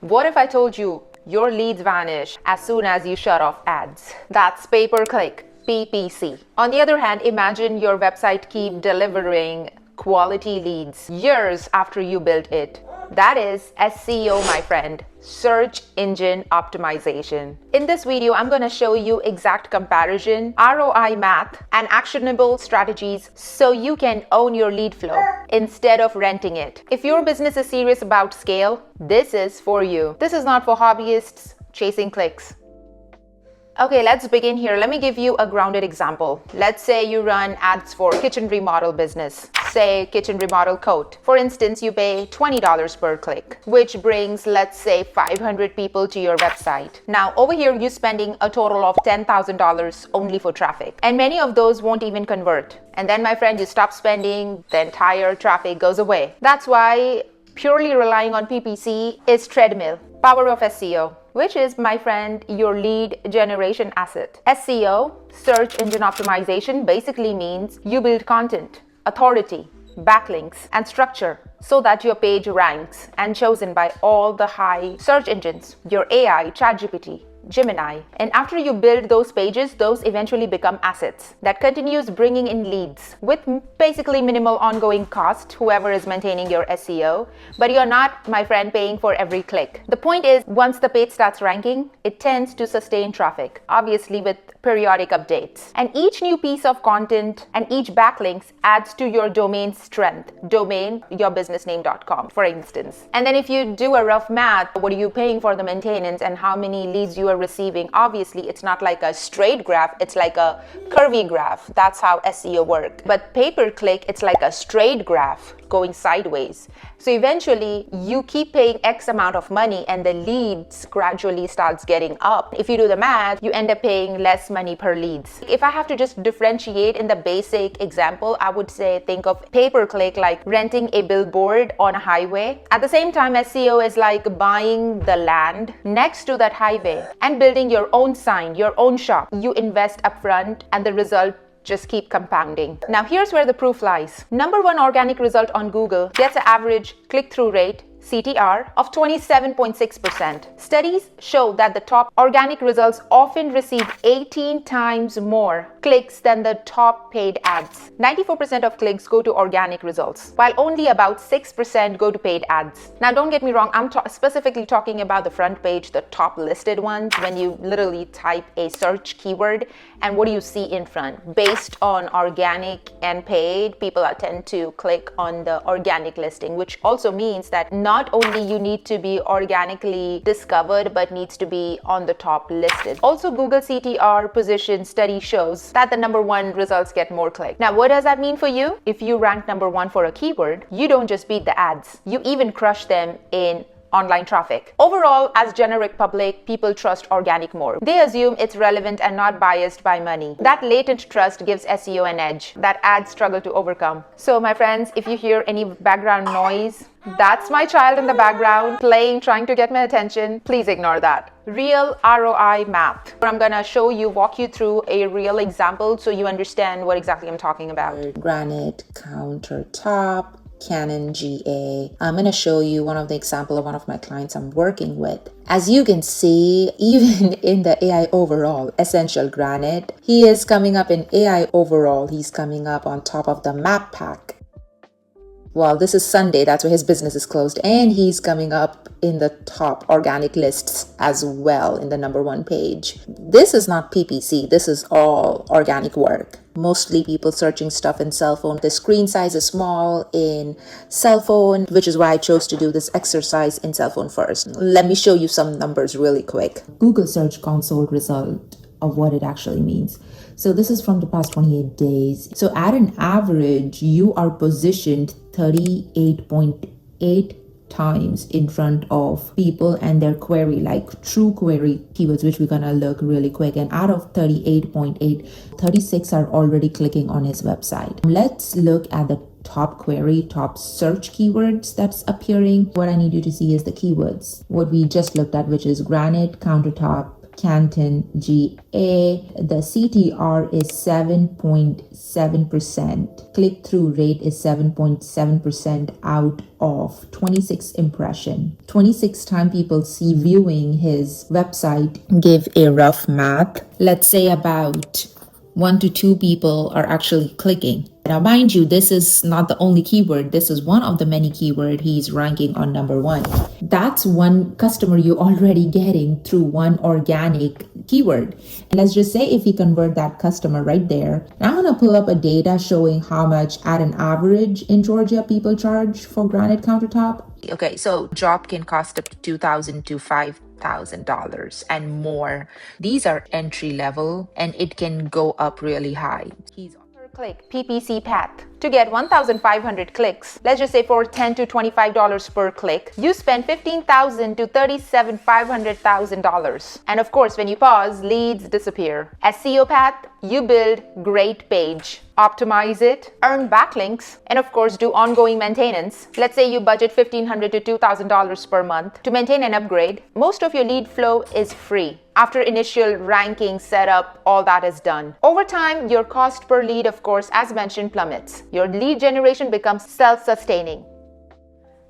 What if I told you your leads vanish as soon as you shut off ads? That's pay-per-click, PPC. On the other hand, imagine your website keep delivering quality leads years after you built it. That is SEO, my friend, search engine optimization. In this video, I'm going to show you exact comparison, ROI math, and actionable strategies so you can own your lead flow instead of renting it. If your business is serious about scale, this is for you. This is not for hobbyists chasing clicks. Okay, let's begin here. Let me give you a grounded example. Let's say you run ads for kitchen remodel business, say kitchen remodel coat. For instance, you pay $20 per click, which brings, let's say, 500 people to your website. Now, over here, you're spending a total of $10,000 only for traffic, and many of those won't even convert. And then, my friend, you stop spending, the entire traffic goes away. That's why purely relying on PPC is treadmill. Power of SEO, which is, my friend, your lead generation asset. SEO, search engine optimization, basically means you build content, authority, backlinks, and structure so that your page ranks and chosen by all the high search engines, your AI, ChatGPT, Gemini. And after you build those pages, those eventually become assets that continues bringing in leads with basically minimal ongoing cost, whoever is maintaining your SEO, but you're not, my friend, paying for every click. The point is, once the page starts ranking, it tends to sustain traffic, obviously with periodic updates. And each new piece of content and each backlinks adds to your domain strength. Domain, yourbusinessname.com, for instance. And then if you do a rough math, what are you paying for the maintenance and how many leads you are receiving? Obviously, it's not like a straight graph, it's like a curvy graph. That's how SEO works. But pay-per-click, it's like a straight graph going sideways. So eventually you keep paying X amount of money and the leads gradually starts getting up. If you do the math, you end up paying less money per leads. If I have to just differentiate in the basic example, I would say think of pay-per-click like renting a billboard on a highway. At the same time, SEO is like buying the land next to that highway and building your own sign, your own shop. You invest upfront and the result just keep compounding. Now here's where the proof lies. Number one organic result on Google gets an average click-through rate, CTR, of 27.6%. Studies show that the top organic results often receive 18 times more clicks than the top paid ads. 94% of clicks go to organic results, while only about 6% go to paid ads. Now don't get me wrong, I'm specifically talking about the front page, the top listed ones, when you literally type a search keyword and what do you see in front? Based on organic and paid, people tend to click on the organic listing, which also means that not only you need to be organically discovered, but needs to be on the top listed. Also, Google CTR position study shows that the number one results get more clicks. Now, what does that mean for you? If you rank number one for a keyword, you don't just beat the ads, you even crush them in online traffic. Overall, as generic public, people trust organic more. They assume it's relevant and not biased by money. That latent trust gives SEO an edge that ads struggle to overcome. So my friends, if you hear any background noise, that's my child in the background playing, trying to get my attention. Please ignore that. Real ROI math. I'm gonna walk you through a real example so you understand what exactly I'm talking about. Granite countertop, Canon GA. I'm going to show you one of the example of one of my clients I'm working with. As you can see, even in the AI overall, Essential Granite, he is coming up in AI overall. He's coming up on top of the map pack. Well, this is Sunday, that's why his business is closed, and he's coming up in the top organic lists as well in the number one page. This is not PPC, this is all organic work. Mostly people searching stuff in cell phone. The screen size is small in cell phone, which is why I chose to do this exercise in cell phone first. Let me show you some numbers really quick. Google Search Console result of what it actually means. So this is from the past 28 days. So at an average, you are positioned 38.8 times in front of people and their query, like true query keywords, which we're gonna look really quick. And out of 38.8, 36 are already clicking on his website. Let's look at the top query, top search keywords that's appearing. What I need you to see is the keywords, what we just looked at, which is granite, countertop, Canton, GA. The CTR is 7.7%. Click-through rate is 7.7% out of 26 impression. 26 time people see viewing his website. Give a rough math. Let's say about 1 to 2 people are actually clicking. Now, mind you, this is not the only keyword. This is one of the many keywords he's ranking on number 1. That's one customer you're already getting through one organic keyword. And let's just say if we convert that customer right there, now I'm going to pull up a data showing how much at an average in Georgia people charge for granite countertop. Okay, so job can cost up to $2,000 to $5,000 and more. These are entry level and it can go up really high. Click PPC path. To get 1,500 clicks, let's just say for $10 to $25 per click, you spend $15,000 to $500,000. And of course, when you pause, leads disappear. SEO path, you build great page, optimize it, earn backlinks, and of course, do ongoing maintenance. Let's say you budget $1,500 to $2,000 per month to maintain and upgrade. Most of your lead flow is free. After initial ranking setup, all that is done. Over time, your cost per lead, of course, as mentioned, plummets. Your lead generation becomes self-sustaining.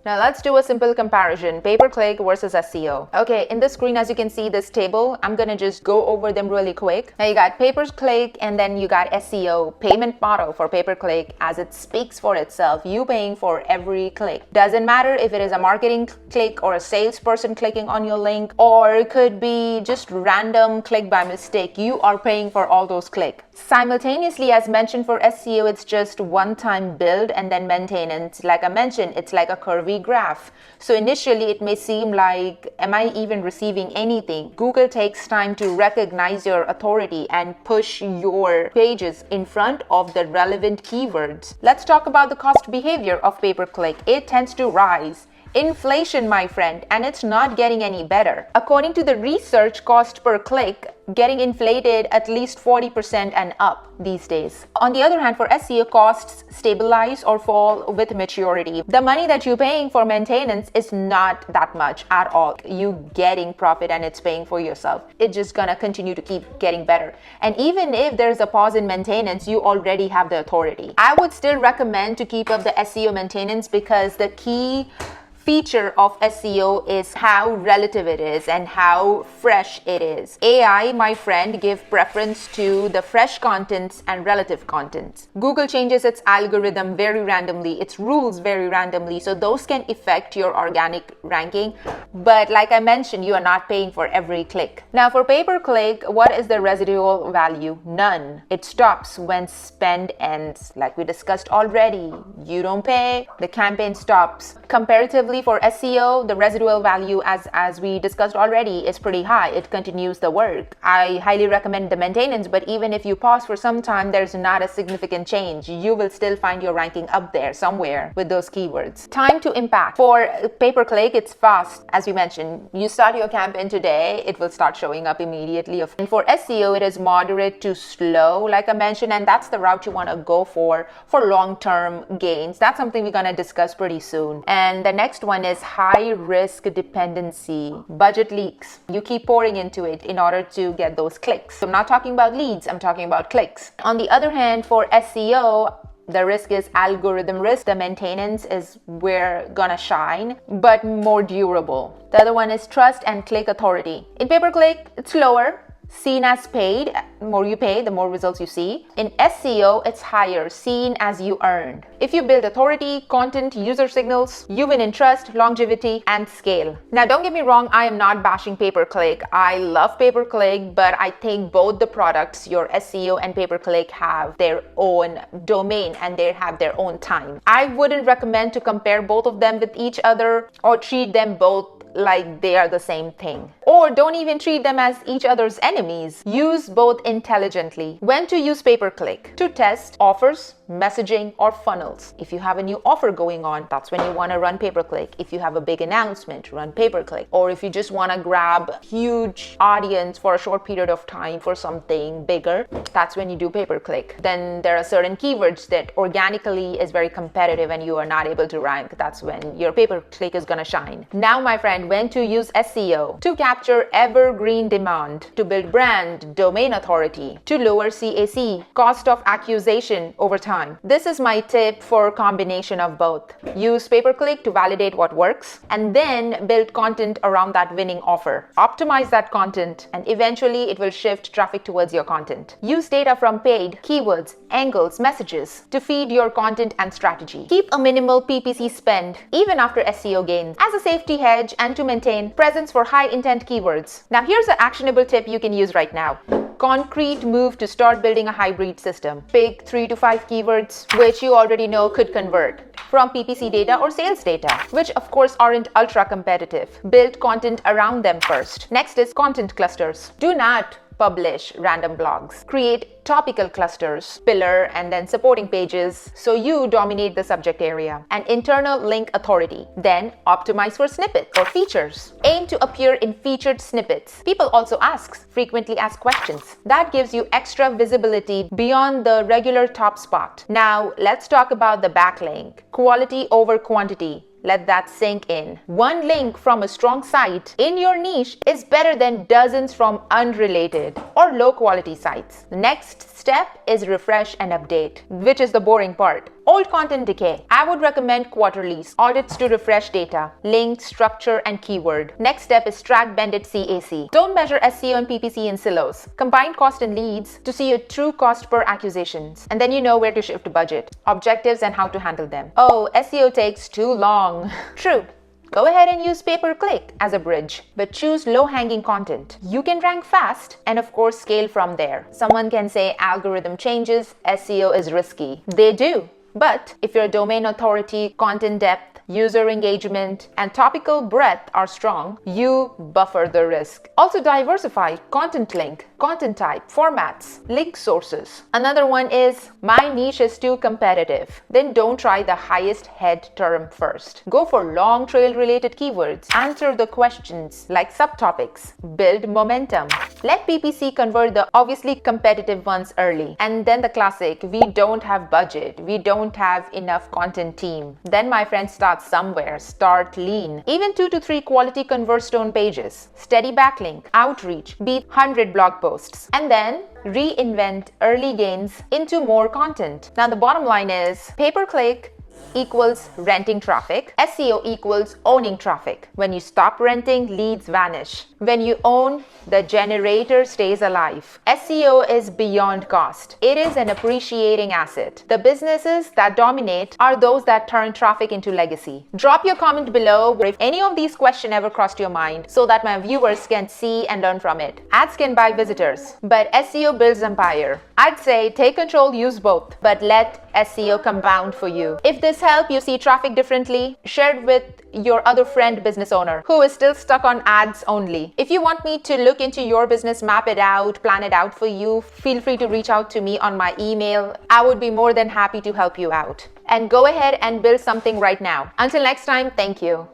Now let's do a simple comparison, pay-per-click versus SEO. Okay, in this screen, as you can see this table, I'm gonna just go over them really quick. Now you got pay-per-click and then you got SEO, payment model for pay-per-click as it speaks for itself. You paying for every click. Doesn't matter if it is a marketing click or a salesperson clicking on your link, or it could be just random click by mistake. You are paying for all those clicks. Simultaneously, as mentioned for SEO, it's just one-time build and then maintenance. Like I mentioned, it's like a curvy graph. So initially it may seem like, am I even receiving anything? Google takes time to recognize your authority and push your pages in front of the relevant keywords. Let's talk about the cost behavior of pay-per-click. It tends to rise. Inflation, my friend, and it's not getting any better. According to the research, cost per click getting inflated at least 40% and up these days. On the other hand, for SEO, costs stabilize or fall with maturity. The money that you're paying for maintenance is not that much at all. You getting profit and it's paying for yourself. It's just gonna continue to keep getting better. And even if there's a pause in maintenance, you already have the authority. I would still recommend to keep up the SEO maintenance because the key feature of SEO is how relative it is and how fresh it is. AI, my friend, give preference to the fresh contents and relative contents. Google changes its algorithm very randomly, its rules very randomly, so those can affect your organic ranking. But like I mentioned, you are not paying for every click. Now for pay-per-click, what is the residual value? None. It stops when spend ends. Like we discussed already, you don't pay, the campaign stops. Comparatively, for SEO, the residual value, as we discussed already, is pretty high. It continues the work. I highly recommend the maintenance, but even if you pause for some time, there's not a significant change. You will still find your ranking up there somewhere with those keywords. Time to impact. For pay-per-click, it's fast. As we mentioned, you start your campaign today, it will start showing up immediately. And for SEO, it is moderate to slow, like I mentioned, and that's the route you want to go for long-term gains. That's something we're going to discuss pretty soon. And the next one is high risk dependency, budget leaks. You keep pouring into it in order to get those clicks. So I'm not talking about leads, I'm talking about clicks. On the other hand, for SEO, the risk is algorithm risk. The maintenance is where gonna shine, but more durable. The other one is trust and click authority. In pay-per-click, it's lower, seen as paid. The more you pay, the more results you see. In SEO, it's higher, seen as you earned. If you build authority, content, user signals, you win in trust, longevity, and scale. Now, don't get me wrong, I am not bashing pay-per-click. I love pay-per-click, but I think both the products, your SEO and pay-per-click, have their own domain and they have their own time. I wouldn't recommend to compare both of them with each other or treat them both like they are the same thing. Or don't even treat them as each other's enemies. Use both intelligently. When to use pay-per-click? To test offers, messaging, or funnels. If you have a new offer going on, that's when you want to run pay-per-click. If you have a big announcement, run pay-per-click. Or if you just want to grab huge audience for a short period of time for something bigger, that's when you do pay-per-click. Then there are certain keywords that organically is very competitive and you are not able to rank. That's when your pay-per-click is going to shine. Now, my friend, when to use SEO? To capture capture evergreen demand, to build brand, domain authority, to lower CAC, cost of acquisition over time. This is my tip for combination of both. Use pay-per-click to validate what works, and then build content around that winning offer. Optimize that content, and eventually it will shift traffic towards your content. Use data from paid, keywords, angles, messages to feed your content and strategy. Keep a minimal PPC spend even after SEO gains as a safety hedge and to maintain presence for high intent keywords. Now here's an actionable tip you can use right now. Concrete move to start building a hybrid system. Pick 3 to 5 keywords which you already know could convert from PPC data or sales data, which of course aren't ultra competitive. Build content around them first. Next is content clusters. Do not publish random blogs. Create topical clusters, pillar and then supporting pages so you dominate the subject area. And internal link authority. Then optimize for snippets or features. Aim to appear in featured snippets. People also frequently ask questions. That gives you extra visibility beyond the regular top spot. Now let's talk about the backlink. Quality over quantity. Let that sink in. One link from a strong site in your niche is better than dozens from unrelated or low quality sites. The next step is refresh and update, which is the boring part. Old content decay. I would recommend quarterlies, audits to refresh data, link, structure, and keyword. Next step is track blended CAC. Don't measure SEO and PPC in silos. Combine cost and leads to see a true cost per acquisitions. And then you know where to shift budget, objectives, and how to handle them. Oh, SEO takes too long. True. Go ahead and use pay-per-click as a bridge, but choose low-hanging content. You can rank fast and of course scale from there. Someone can say algorithm changes, SEO is risky. They do. But if your domain authority, content depth, user engagement, and topical breadth are strong, you buffer the risk. Also diversify content link, content type, formats, link sources. Another one is my niche is too competitive. Then don't try the highest head term first. Go for long trail related keywords. Answer the questions like subtopics. Build momentum. Let PPC convert the obviously competitive ones early. And then the classic, we don't have budget. We don't have enough content team. Then my friend, start somewhere. Start lean. Even 2 to 3 quality conversion pages. Steady backlink, outreach, beat 100 blog posts. And then reinvent early gains into more content. Now the bottom line is pay-per-click equals renting traffic. SEO equals owning traffic. When you stop renting, leads vanish. When you own, the generator stays alive. SEO is beyond cost. It is an appreciating asset. The businesses that dominate are those that turn traffic into legacy. Drop your comment below if any of these questions ever crossed your mind so that my viewers can see and learn from it. Ads can buy visitors, but SEO builds empire. I'd say take control, use both, but let SEO compound for you. If this helped you see traffic differently, share it with your other friend business owner who is still stuck on ads only. If you want me to look into your business, map it out, plan it out for you, feel free to reach out to me on my email. I would be more than happy to help you out. And go ahead and build something right now. Until next time, thank you.